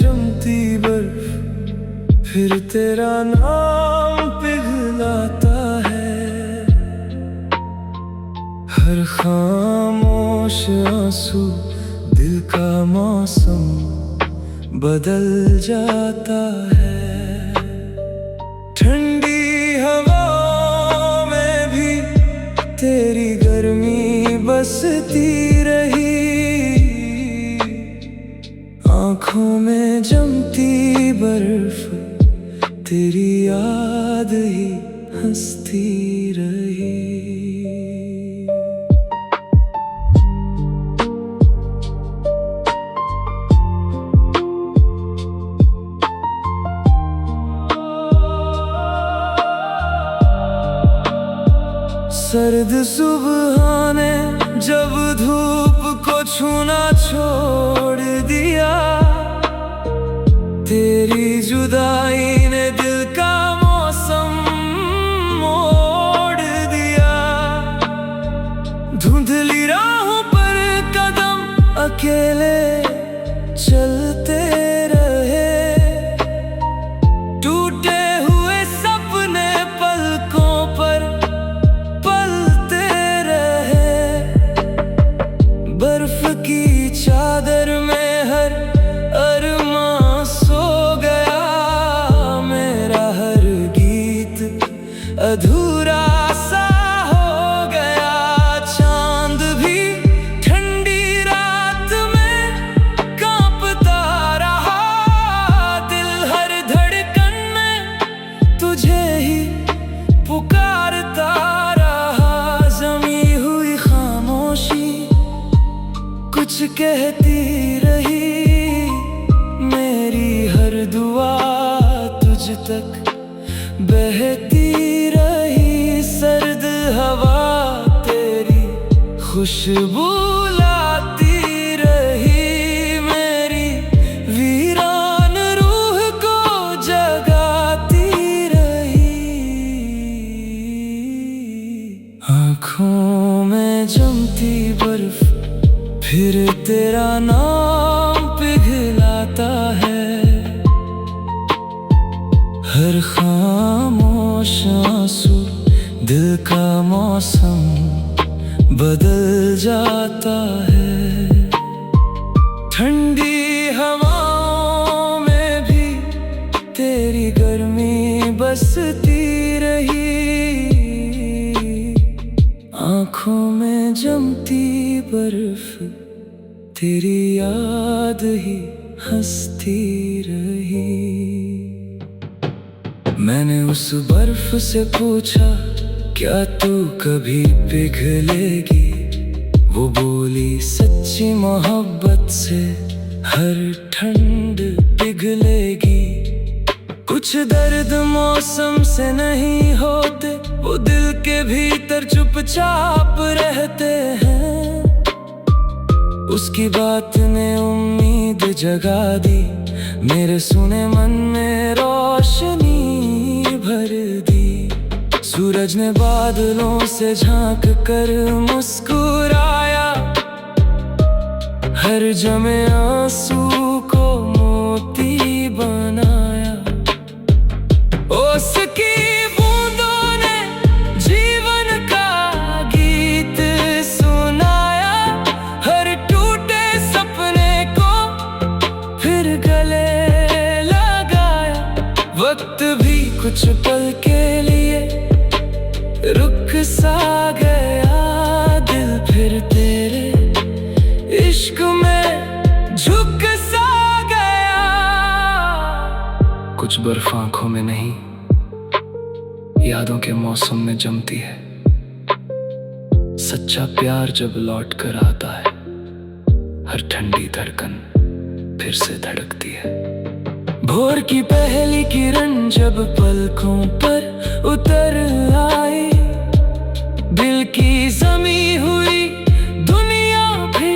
जमती बर्फ फिर तेरा नाम पिघलाता है। हर खामोश आंसू दिल का मौसम बदल जाता है। ठंडी हवा में भी तेरी गर्मी बसती रही। आँखों में जमती बर्फ तेरी याद ही हंसती रही। सर्द सुबह ने जब धूप को छूना छोड़ दिया, तेरी जुदाई ने दिल का मौसम मोड़ दिया। धुंधली राहों पर कदम अकेले चलते रहे। टूटे हुए सपने पलकों पर पलते रहे। बर्फ की चादर में हर अरमां सो गया। मेरा हर गीत अधूरा सा हो गया। चांद भी ठंडी रात में कांपता रहा। दिल हर धड़कन में तुझे ही पुकारता रहा। जमी हुई खामोशी कुछ कहती रही। मेरी हर दुआ तुझ तक बहती रही। सर्द हवा तेरी खुशबू लाती रही। मेरी वीरान रूह को जगाती रही। आँखों में जमती बर्फ फिर तेरा नाम पिघलाता है। हर खामोश आंसू दिल का मौसम बदल जाता है। ठंडी हवाओं में भी तेरी गर्मी बसती रही। आँखों में जमती बर्फ तेरी याद ही हंसती रही। मैंने उस बर्फ से पूछा क्या तू कभी पिघलेगी। वो बोली सच्ची मोहब्बत से हर ठंड पिघलेगी। कुछ दर्द मौसम से नहीं होते, वो दिल के भीतर चुपचाप रहते हैं। उसकी बात ने उम्मीद जगा दी। मेरे सुने मन में रोशनी भर दी। सूरज ने बादलों से झांक कर मुस्कुराया। हर जमे आंसू को मोती बनाया। उसकी बूंदों ने जीवन का गीत सुनाया। हर टूटे सपने को फिर गले लगाया। वक्त भी कुछ पल के लिए रुक सा गया। दिल फिर तेरे इश्क में झुक सा गया। कुछ बर्फ आंखों में नहीं, यादों के मौसम में जमती है। सच्चा प्यार जब लौट कर आता है, हर ठंडी धड़कन फिर से धड़कती है। भोर की पहली किरण जब पलकों पर उतर आई। दिल की जमी हुई दुनिया भी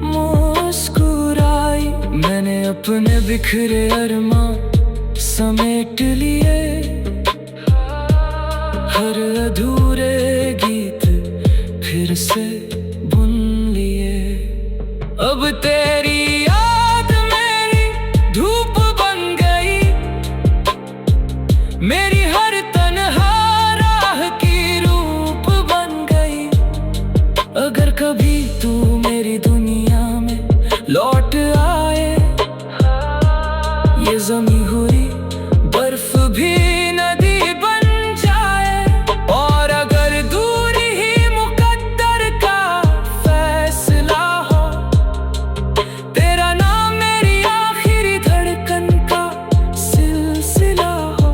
मुस्कुराई। मैंने अपने बिखरे अरमां समेट लिए। हर अधूरे गीत फिर से बुन लिए। अब तेरी याद मेरी जमी हुई बर्फ भी नदी बन जाए, और अगर दूरी ही मुकद्दर का फैसला हो, तेरा नाम मेरी आखिरी धड़कन का सिलसिला हो।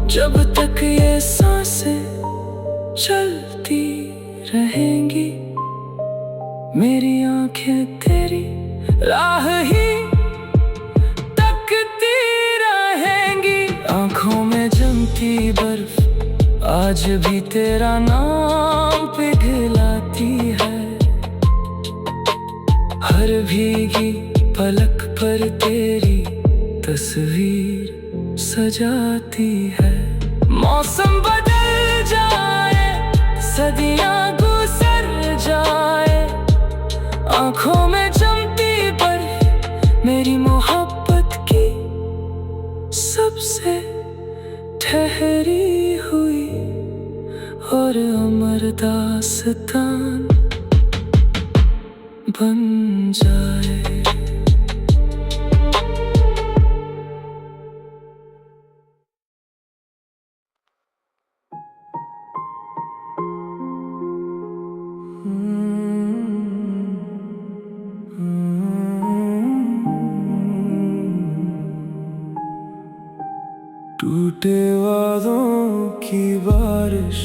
जब तक ये सांसें चलती रहेंगी, मेरी आंखें तेरी राह ही तकती रहेंगी। आंखों में जमती बर्फ आज भी तेरा नाम पिघलाती है, हर भीगी पलक पर तेरी तस्वीर सजाती है। मौसम बदल जाए, सदियां गुजर जाए, आंखों में जमती बर्फ मेरी मोहब्बत की सबसे ठहरी हुई और अमर दास्तान बन जाए। टूटे वादों की बारिश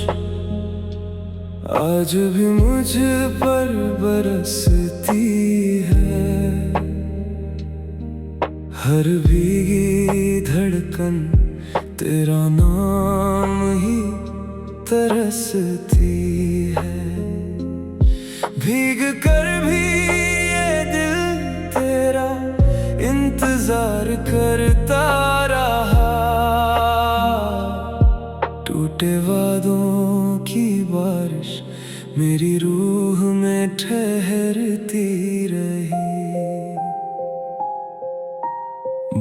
आज भी मुझ पर बरसती है, हर भीगी धड़कन तेरा नाम ही तरसती है। भीग कर भी ये दिल तेरा इंतजार करता रहा, टूटे वादों की बारिश मेरी रूह में ठहरती रही।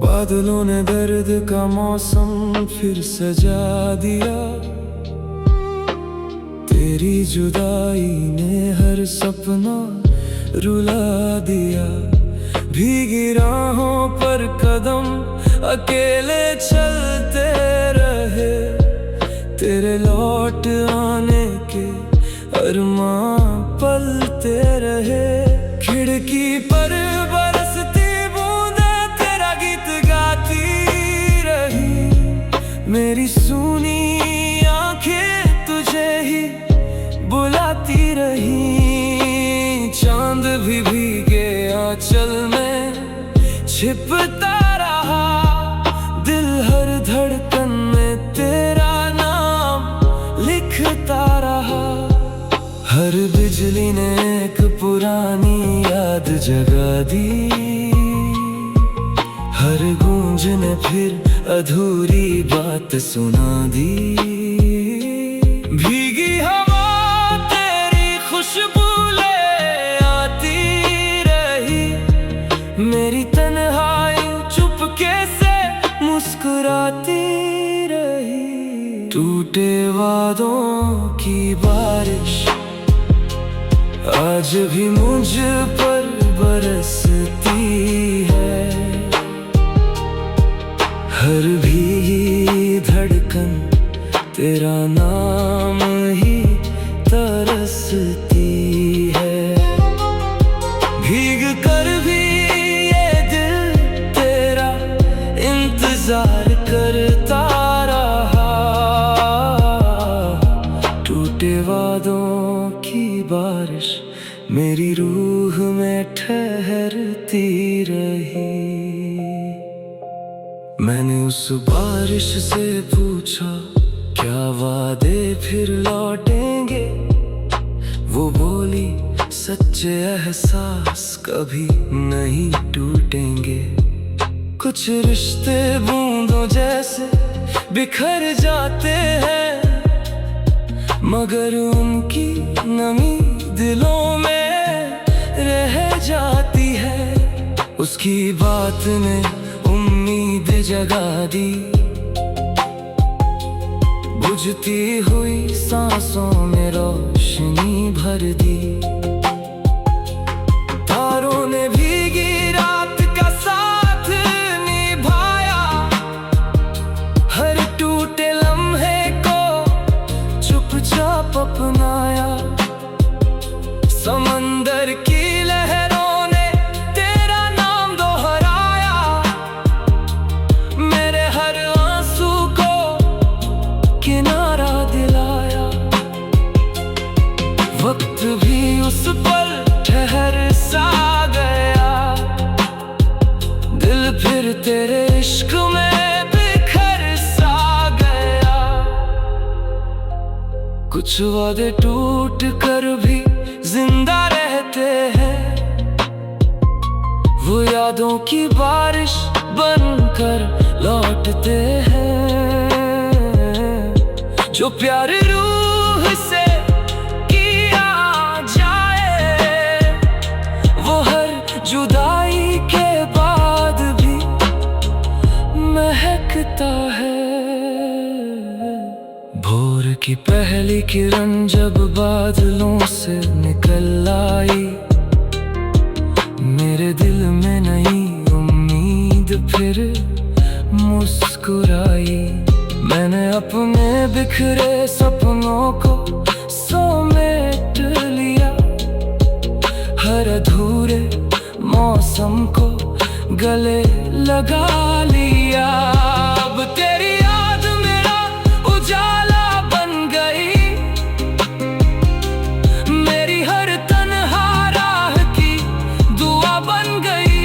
बादलों ने दर्द का मौसम फिर सजा दिया, तेरी जुदाई ने हर सपना रुला दिया। भीगी राहों पर कदम अकेले चलते रहे, तेरे लौट आने के अरमां पलते रहे। खिड़की पर बरसती बूंदें तेरा गीत गाती रही, मेरी सूनी आंखें तुझे ही बुलाती रही। चांद भी भीगे आंचल में छिपता रहा, दिल हर धड़कन में तेरा नाम लिखता रहा। हर बिजली ने एक पुरानी याद जगा दी, हर गूंज ने फिर अधूरी बात सुना दी। भीगी हवा तेरी खुशबू ले आती रही, मेरी तन्हाई चुपके से मुस्कुराती रही। टूटे वादों की बारिश आज भी मुझ पर बरसती है, हर भीगी धड़कन तेरा नाम ही तरसती है। भीग कर भी ये दिल तेरा इंतजार करता रहा, टूटे वादों की बारिश मेरी रूह में ठहरती रही। मैंने उस बारिश से पूछा क्या वादे फिर लौटेंगे, वो बोली सच्चे एहसास कभी नहीं टूटेंगे। कुछ रिश्ते बूंदों जैसे बिखर जाते हैं, मगर उनकी नमी दिलों में रह जाती है। उसकी बात ने उम्मीद जगा दी, बुझती हुई सांसों में रोशनी भर दी। तारों ने भीगी रात का साथ निभाया, कुछ वादे टूट कर भी जिंदा रहते हैं, वो यादों की बारिश बनकर लौटते हैं। जो प्यार रूह से किया जाए, वो हर जुदाई के बाद भी महकता है। भोर की पहली किरण जब बादलों से निकल आई, मेरे दिल में नई उम्मीद फिर मुस्कुराई। मैंने अपने बिखरे सपनों को समेट लिया, हर अधूरे मौसम को गले लगा लिया। अब तेरी याद मेरा उजाला बन गई, मेरी हर तन्हा राह की दुआ बन गई।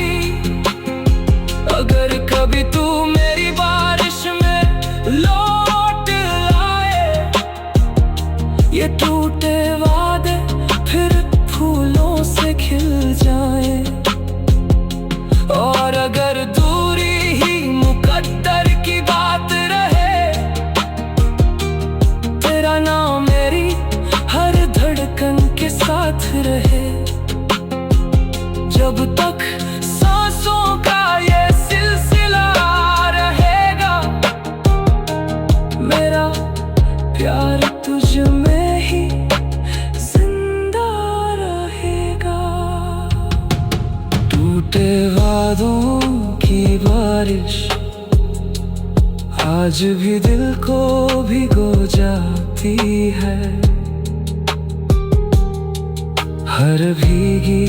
अगर कभी तू मेरी बारिश में लौट आए, ये टूटे वादे फिर फूलों से खिल जाए। और अगर दूरी ही मुकद्दर की बात रहे, तेरा नाम मेरी हर धड़कन के साथ रहे। जब तक सांसों का ये सिलसिला रहेगा, मेरा प्यार तुझ में ही जिंदा रहेगा। टूटे वादों की बारिश आज भी दिल को भिगो जाती है, हर भीगी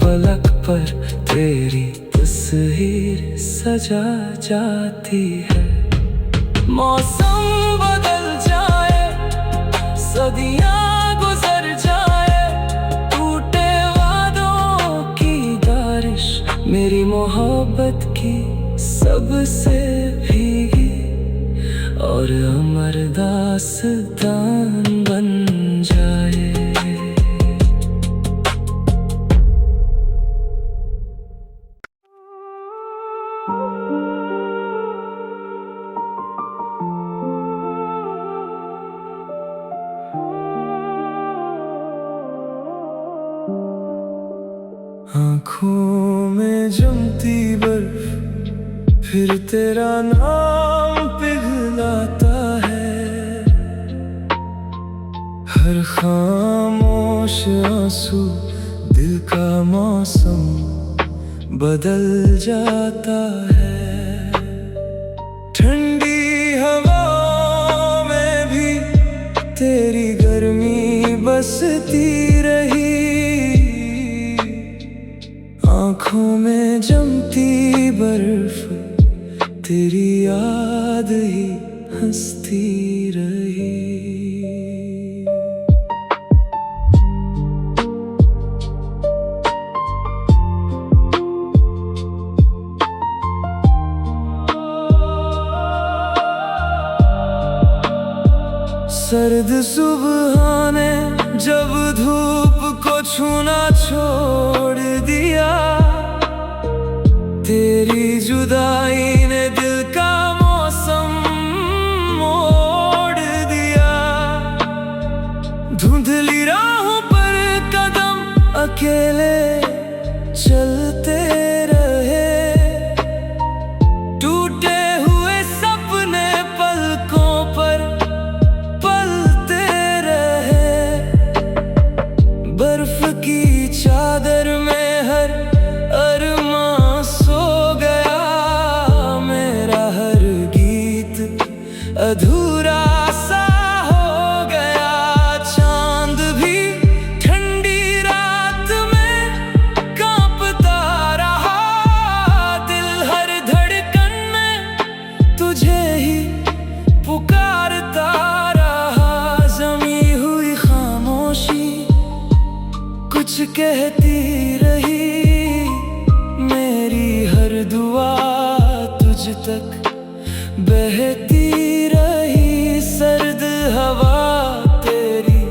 पलक पर तेरी तस्वीर सजा जाती है। मौसम बदल जाए, सदियां गुजर जाए, टूटे वादों की बारिश मेरी मोहब्बत की सबसे भीगी और अमर दास्तान बन जाए। आँखों में जमती बर्फ फिर तेरा नाम पिघलाता है, हर खामोश आंसू दिल का मौसम बदल जाता है। ठंडी हवा में भी तेरी गर्मी बसती रही, आँखों में जमती बर्फ तेरी याद ही हंसती रही। सर्द सुबह ने जब धूप को छूना छोड़ दिया, तेरी जुदाई ने दिल का मौसम मोड़ दिया। धुंधली राहों पर कदम अकेले चलते रहे, टूटे हुए सपने पलकों पर पलते रहे। बर्फ की चादर में हर अरमां सो गया, मेरा हर गीत अधूरा सा हो गया। चांद भी ठंडी रात में कांपता रहा, दिल हर धड़कन में तुझे ही पुकारता रहा। जमी हुई खामोशी कुछ कहती रही, मेरी हर दुआ तुझ तक बहती रही। सर्द हवा तेरी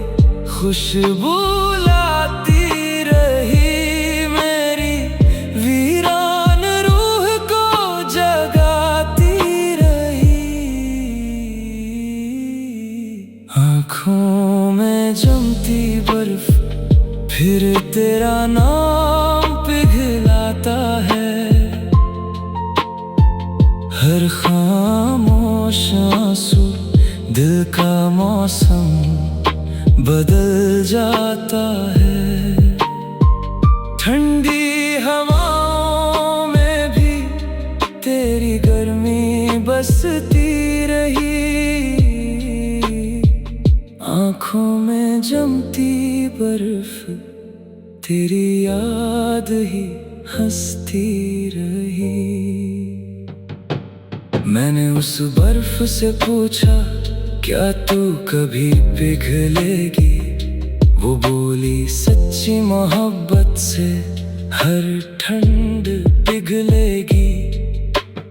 खुशबू लाती रही, मेरी वीरान रूह को जगाती रही। आँखों में जमती बर्फ फिर तेरा नाम पिघलाता है। हर खामोश आंसू दिल का मौसम बदल जाता है। ठंडी हवाओं में भी तेरी गर्मी बसती रही। आँखों में जमती बर्फ तेरी याद ही हंसती रही। मैंने उस बर्फ से पूछा, क्या तू कभी पिघलेगी? वो बोली, सच्ची मोहब्बत से हर ठंड पिघलेगी।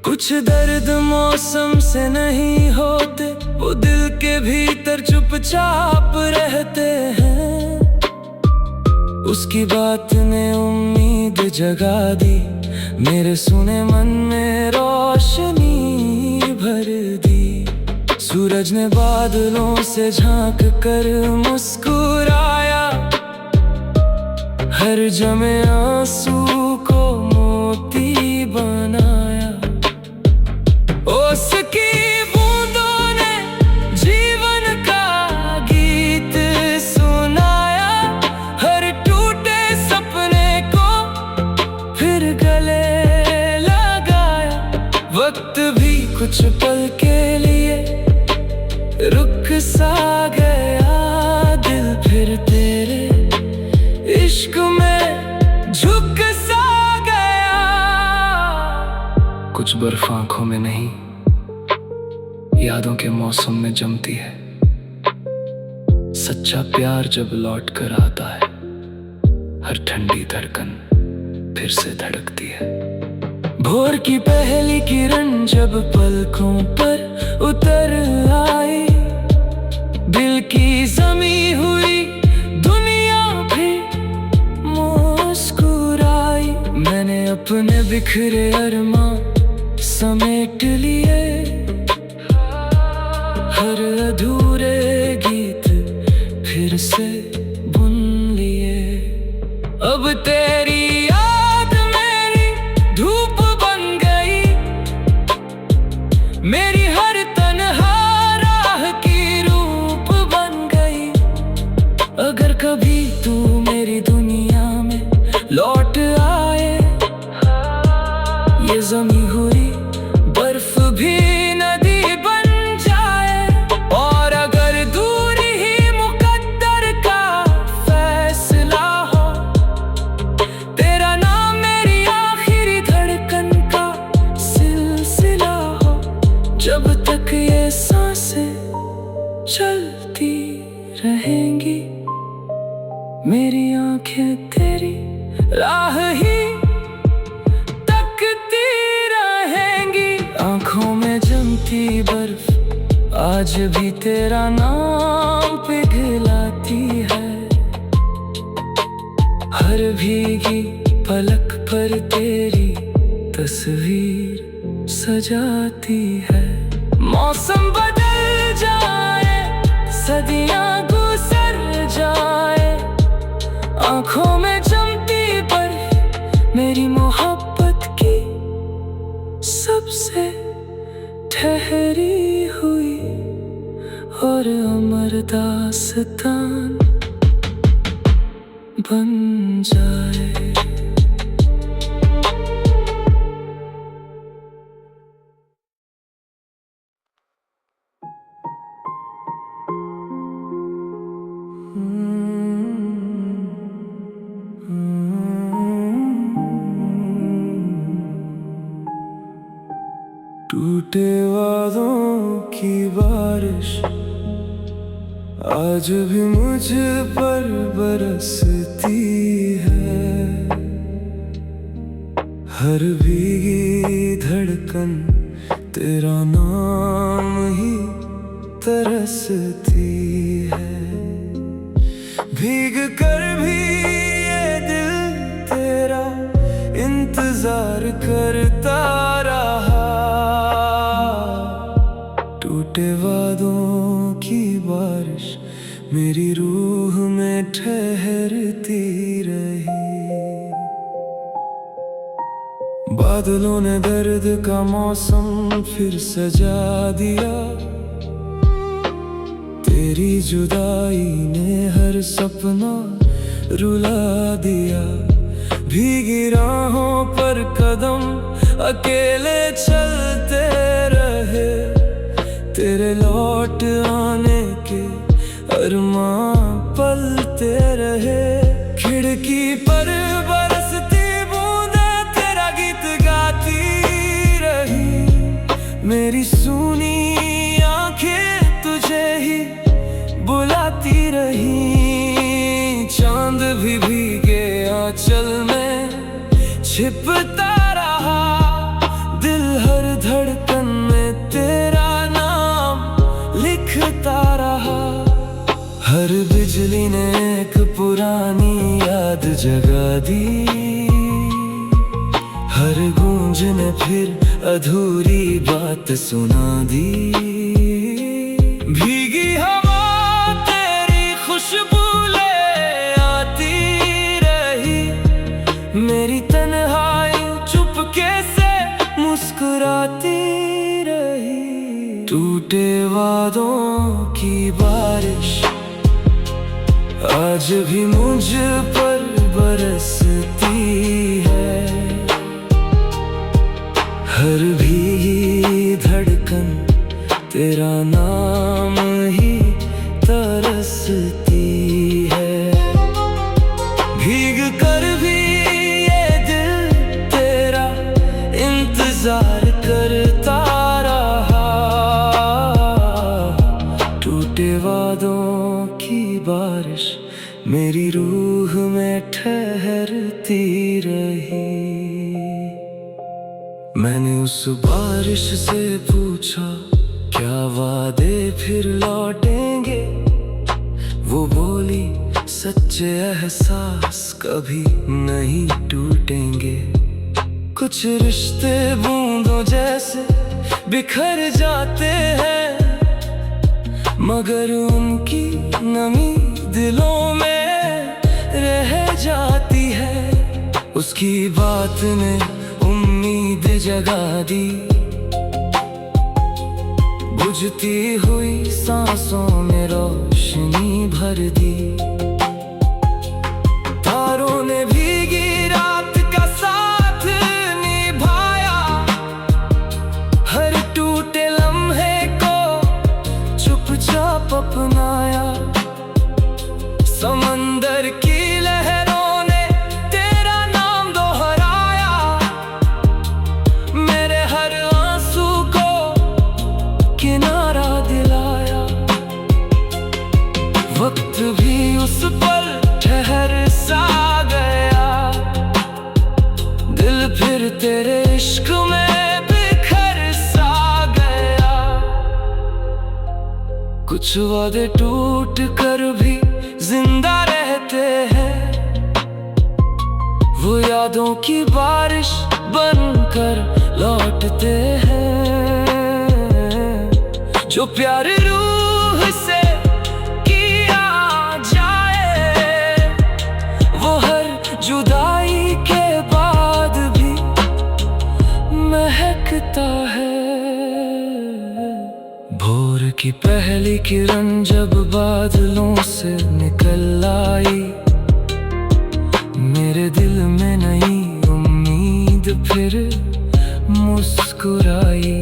कुछ दर्द मौसम से नहीं होते, वो दिल के भीतर चुपचाप रहते हैं। उसकी बात ने उम्मीद जगा दी, मेरे सुने मन में रोशनी भर दी। सूरज ने बादलों से झांक कर मुस्कुराया, हर जमे आंसू को मोती बनाया। उसकी बूंदों ने जीवन का गीत सुनाया, हर टूटे सपने को फिर गले लगाया। वक्त भी कुछ पल के लिए रुक सा गया, दिल फिर तेरे इश्क में झुक सा गया। कुछ बर्फ आंखों में नहीं, यादों के मौसम में जमती है। सच्चा प्यार जब लौट कर आता है, हर ठंडी धड़कन फिर से धड़कती है। भोर की पहली किरण जब पलकों पर उतर आई, दिल की जमी हुई दुनिया भी मुस्कुराई। मैंने अपने बिखरे अरमां समेट लिए, हर अधूरे गीत फिर से बुन लिए। अब तेरी याद मेरी धूप बन गई, मेरी हर तन्हा राह की रूप बन गई। अगर कभी तू मेरी दुनिया में लौट आए, ये जमी हुई बर्फ भी नदी बन जाए। और अगर दूरी ही मुकद्दर का फैसला हो, तेरा नाम मेरी आखिरी धड़कन का सिलसिला हो। जब तक ये सांसें चलती रहेंगी, मेरी आंखें तेरी राह ही तकती रहेंगी। आंखों में जमती बर्फ आज भी तेरा नाम पिघलाती है। हर भीगी पलक पर तेरी तस्वीर सजाती है। मौसम बदल जाए, सदियां गुजर जाए, आंखों में जमती बर्फ मेरी मोहब्बत की सबसे ठहरी हुई और अमर दास्तान बन जाए। टूटे वादों की बारिश आज भी मुझ पर बरसती है। हर भीगी धड़कन तेरा नाम ही तरसती है। भीग कर भी ये दिल तेरा इंतजार करता रहा। टूटे वादों की बारिश मेरी रूह में ठहरती रही। बादलों ने दर्द का मौसम फिर सजा दिया। तेरी जुदाई ने हर सपना रुला दिया। भीगी राहों पर कदम अकेले चलते रहे। तेरे लौट आने के अरमां पलते रहे। खिड़की पर बरसती बूंदें तेरा गीत गाती रही। मेरी सूनी आंखें तुझे ही बुलाती रही। चांद भी भीगे आंचल में छिपता रहा। दिल हर धड़कन में तेरा नाम लिखता रहा। हर बिजली ने एक पुरानी याद जगा दी। हर गूंज ने फिर अधूरी बात सुना दी। भीगी हवा तेरी खुशबू ले आती रही। मेरी तन्हाई चुपके से मुस्कुराती रही। टूटे वादों की बारिश आज भी मुझ पर बरसती है। हर भीगी धड़कन तेरा नाम ही तरसती है। भीग कर भी ये दिल तेरा इंतजार करता रहा। टूटे वादों की बारिश मेरी रूह में ठहरती रही। मैंने उस बारिश से पूछा क्या वादे फिर लौटेंगे। वो बोली सच्चे एहसास कभी नहीं टूटेंगे। कुछ रिश्ते बूंदों जैसे बिखर जाते हैं। मगर उनकी नमी दिलों में रह जाती है। उसकी बात ने उम्मीद जगा दी। बुझती हुई सांसों में रोशनी भर दी। तारों ने भीगी रात का साथ निभाया। हर टूटे लम्हे को चुपचाप अपनाया। समंदर की लहरों ने तेरा नाम दोहराया। मेरे हर आंसू को किनारा दिलाया। वक्त भी उस पल ठहर सा गया। दिल फिर तेरे इश्क में बिखर सा गया। कुछ वादे टूट कर भी जिंदा रहते हैं। वो यादों की बारिश बनकर लौटते हैं। जो प्यार रूह से किया जाए वो हर जुदाई के बाद भी महकता है। भोर की पहली किरण जब बादलों से निकल आई। मेरे दिल में नई उम्मीद फिर मुस्कुराई।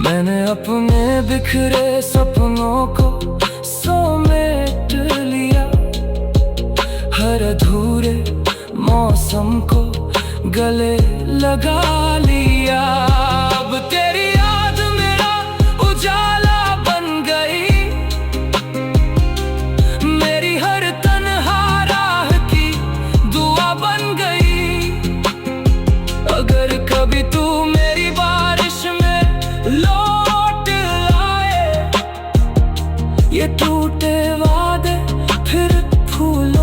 मैंने अपने बिखरे सपनों को समेट लिया। हर अधूरे मौसम को गले लगा लिया। अब तेरी याद मेरा उजाला बन गई। मेरी हर तन्हा राह की दुआ बन गई। अगर कभी तू मेरी बारिश में लौट आए। ये टूटे वादे फिर फूल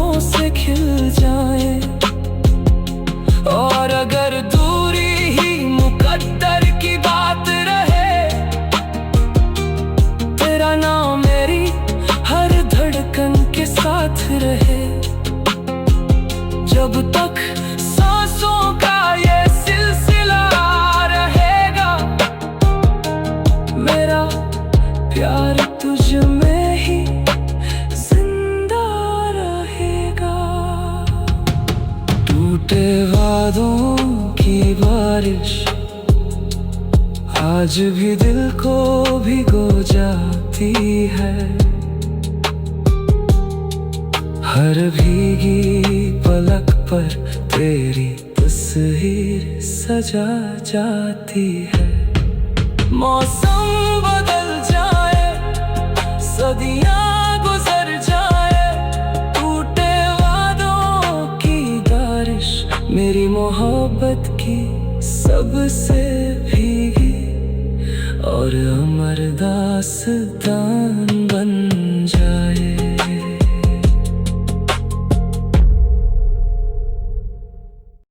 आज भी दिल को भिगो जाती है। हर भीगी पलक पर तेरी तस्वीर सजा जाती है। मौसम बदल जाए, सदियां गुजर जाए, टूटे वादों की बारिश मेरी मोहब्बत की सबसे भीगी और अमर दास्तान